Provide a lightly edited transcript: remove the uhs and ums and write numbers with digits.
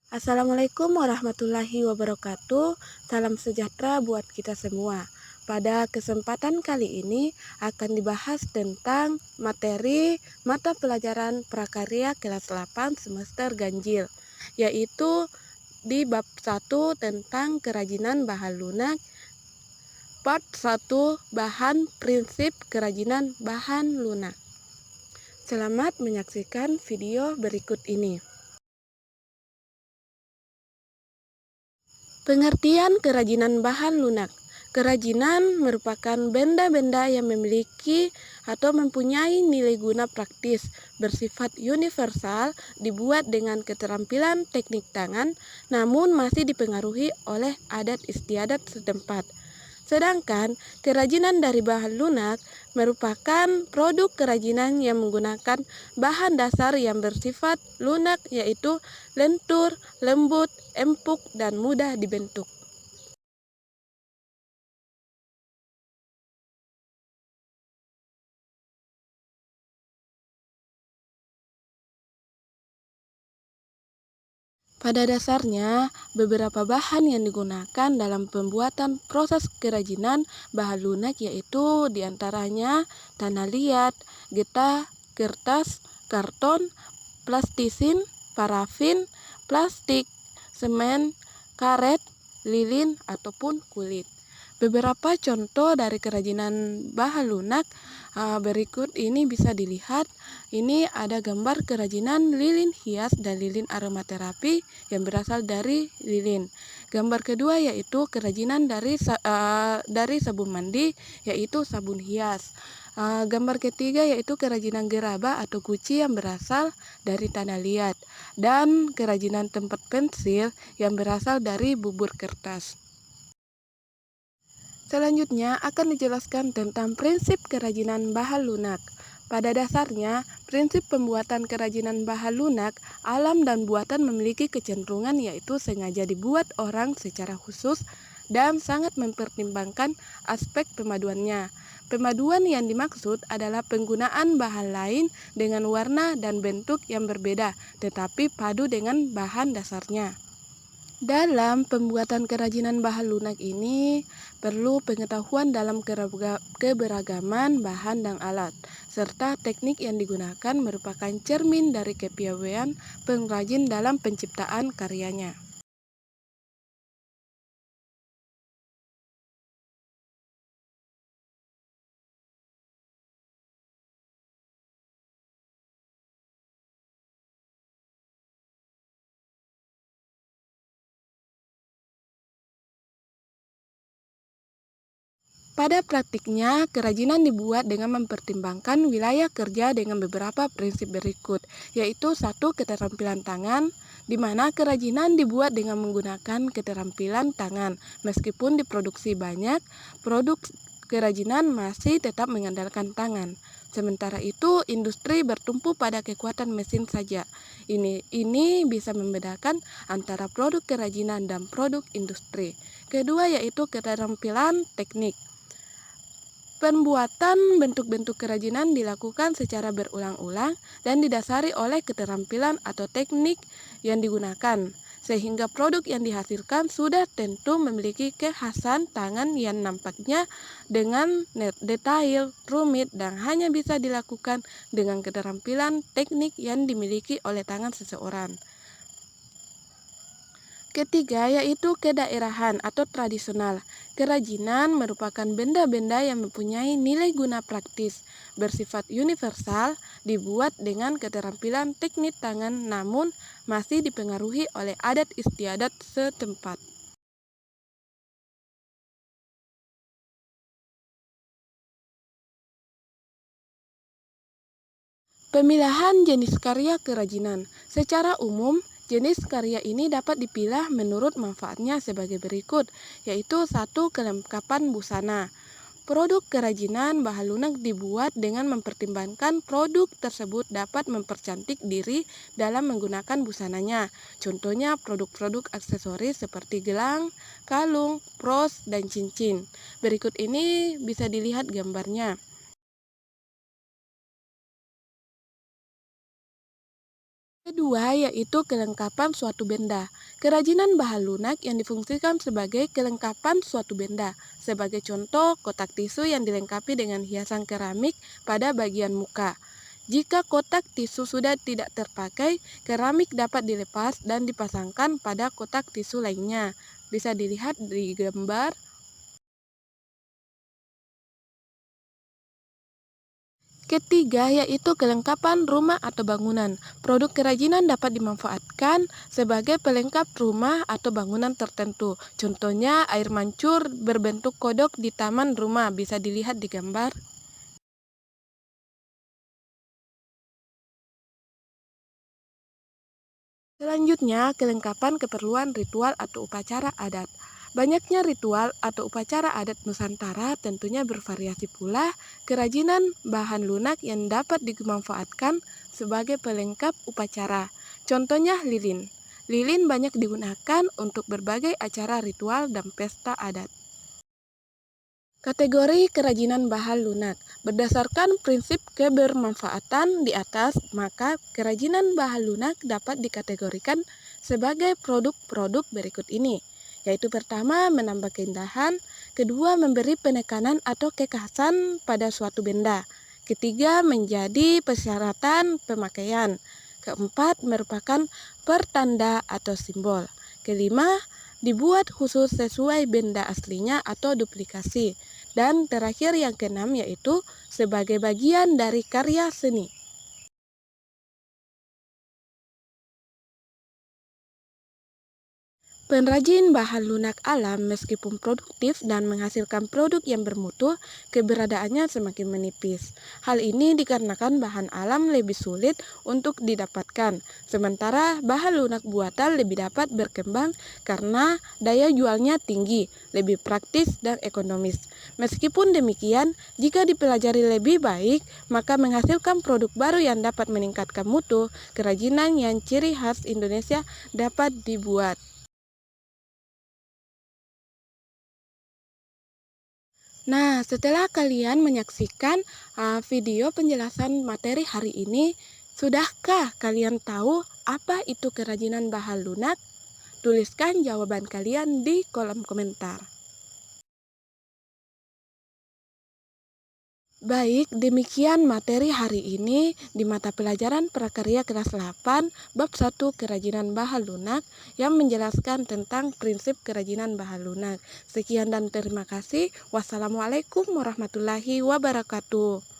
Assalamualaikum warahmatullahi wabarakatuh. Salam sejahtera buat kita semua. Pada kesempatan kali ini akan dibahas tentang materi mata pelajaran prakarya kelas 8 semester ganjil, yaitu di bab 1 tentang kerajinan bahan lunak, part 1 bahan prinsip kerajinan bahan lunak. Selamat menyaksikan video berikut ini. Pengertian kerajinan bahan lunak. Kerajinan merupakan benda-benda yang memiliki atau mempunyai nilai guna praktis, bersifat universal, dibuat dengan keterampilan teknik tangan, namun masih dipengaruhi oleh adat istiadat setempat. Sedangkan kerajinan dari bahan lunak merupakan produk kerajinan yang menggunakan bahan dasar yang bersifat lunak, yaitu lentur, lembut, empuk, dan mudah dibentuk. Pada dasarnya, beberapa bahan yang digunakan dalam pembuatan proses kerajinan bahan lunak yaitu diantaranya tanah liat, getah, kertas, karton, plastisin, parafin, plastik, semen, karet, lilin, ataupun kulit. Beberapa contoh dari kerajinan bahan lunak berikut ini bisa dilihat. Ini ada gambar kerajinan lilin hias dan lilin aromaterapi yang berasal dari lilin. Gambar kedua yaitu kerajinan dari sabun mandi, yaitu sabun hias. Gambar ketiga yaitu kerajinan gerabah atau guci yang berasal dari tanah liat, dan kerajinan tempat pensil yang berasal dari bubur kertas. Selanjutnya akan dijelaskan tentang prinsip kerajinan bahan lunak. Pada dasarnya, prinsip pembuatan kerajinan bahan lunak, alam dan buatan memiliki kecenderungan yaitu sengaja dibuat orang secara khusus dan sangat mempertimbangkan aspek pemaduannya. Pemaduan yang dimaksud adalah penggunaan bahan lain dengan warna dan bentuk yang berbeda, tetapi padu dengan bahan dasarnya. Dalam pembuatan kerajinan bahan lunak ini, perlu pengetahuan dalam keberagaman bahan dan alat, serta teknik yang digunakan merupakan cermin dari kepiawaian pengrajin dalam penciptaan karyanya. Pada praktiknya, kerajinan dibuat dengan mempertimbangkan wilayah kerja dengan beberapa prinsip berikut, yaitu satu, keterampilan tangan, di mana kerajinan dibuat dengan menggunakan keterampilan tangan. Meskipun diproduksi banyak, produk kerajinan masih tetap mengandalkan tangan. Sementara itu, industri bertumpu pada kekuatan mesin saja. Ini bisa membedakan antara produk kerajinan dan produk industri. Kedua yaitu keterampilan teknik. Pembuatan bentuk-bentuk kerajinan dilakukan secara berulang-ulang dan didasari oleh keterampilan atau teknik yang digunakan, sehingga produk yang dihasilkan sudah tentu memiliki kekhasan tangan yang nampaknya dengan detail, rumit, dan hanya bisa dilakukan dengan keterampilan teknik yang dimiliki oleh tangan seseorang. Ketiga yaitu kedaerahan atau tradisional. Kerajinan merupakan benda-benda yang mempunyai nilai guna praktis, bersifat universal, dibuat dengan keterampilan teknik tangan namun masih dipengaruhi oleh adat istiadat setempat. Pemilahan jenis karya kerajinan. Secara umum, jenis karya ini dapat dipilah menurut manfaatnya sebagai berikut, yaitu satu, kelengkapan busana. Produk kerajinan bahan lunak dibuat dengan mempertimbangkan produk tersebut dapat mempercantik diri dalam menggunakan busananya. Contohnya produk-produk aksesoris seperti gelang, kalung, bros, dan cincin. Berikut ini bisa dilihat gambarnya. Kedua, yaitu kelengkapan suatu benda. Kerajinan bahan lunak yang difungsikan sebagai kelengkapan suatu benda. Sebagai contoh, kotak tisu yang dilengkapi dengan hiasan keramik pada bagian muka. Jika kotak tisu sudah tidak terpakai, keramik dapat dilepas dan dipasangkan pada kotak tisu lainnya. Bisa dilihat di gambar. Ketiga, yaitu kelengkapan rumah atau bangunan. Produk kerajinan dapat dimanfaatkan sebagai pelengkap rumah atau bangunan tertentu. Contohnya, air mancur berbentuk kodok di taman rumah, bisa dilihat di gambar. Selanjutnya, kelengkapan keperluan ritual atau upacara adat. Banyaknya ritual atau upacara adat Nusantara tentunya bervariasi pula kerajinan bahan lunak yang dapat dimanfaatkan sebagai pelengkap upacara. Contohnya lilin. Lilin banyak digunakan untuk berbagai acara ritual dan pesta adat. Kategori kerajinan bahan lunak. Berdasarkan prinsip kebermanfaatan di atas, maka kerajinan bahan lunak dapat dikategorikan sebagai produk-produk berikut ini, yaitu pertama, menambah keindahan, kedua, memberi penekanan atau kekhasan pada suatu benda, ketiga, menjadi persyaratan pemakaian, keempat, merupakan pertanda atau simbol, kelima, dibuat khusus sesuai benda aslinya atau duplikasi. Dan terakhir yang keenam yaitu sebagai bagian dari karya seni. Pengrajin bahan lunak alam meskipun produktif dan menghasilkan produk yang bermutu, keberadaannya semakin menipis. Hal ini dikarenakan bahan alam lebih sulit untuk didapatkan, sementara bahan lunak buatan lebih dapat berkembang karena daya jualnya tinggi, lebih praktis dan ekonomis. Meskipun demikian, jika dipelajari lebih baik, maka menghasilkan produk baru yang dapat meningkatkan mutu, kerajinan yang ciri khas Indonesia dapat dibuat. Nah, setelah kalian menyaksikan video penjelasan materi hari ini, sudahkah kalian tahu apa itu kerajinan bahan lunak? Tuliskan jawaban kalian di kolom komentar. Baik, demikian materi hari ini di mata pelajaran prakarya kelas 8 bab 1 kerajinan bahan lunak yang menjelaskan tentang prinsip kerajinan bahan lunak. Sekian dan terima kasih. Wassalamualaikum warahmatullahi wabarakatuh.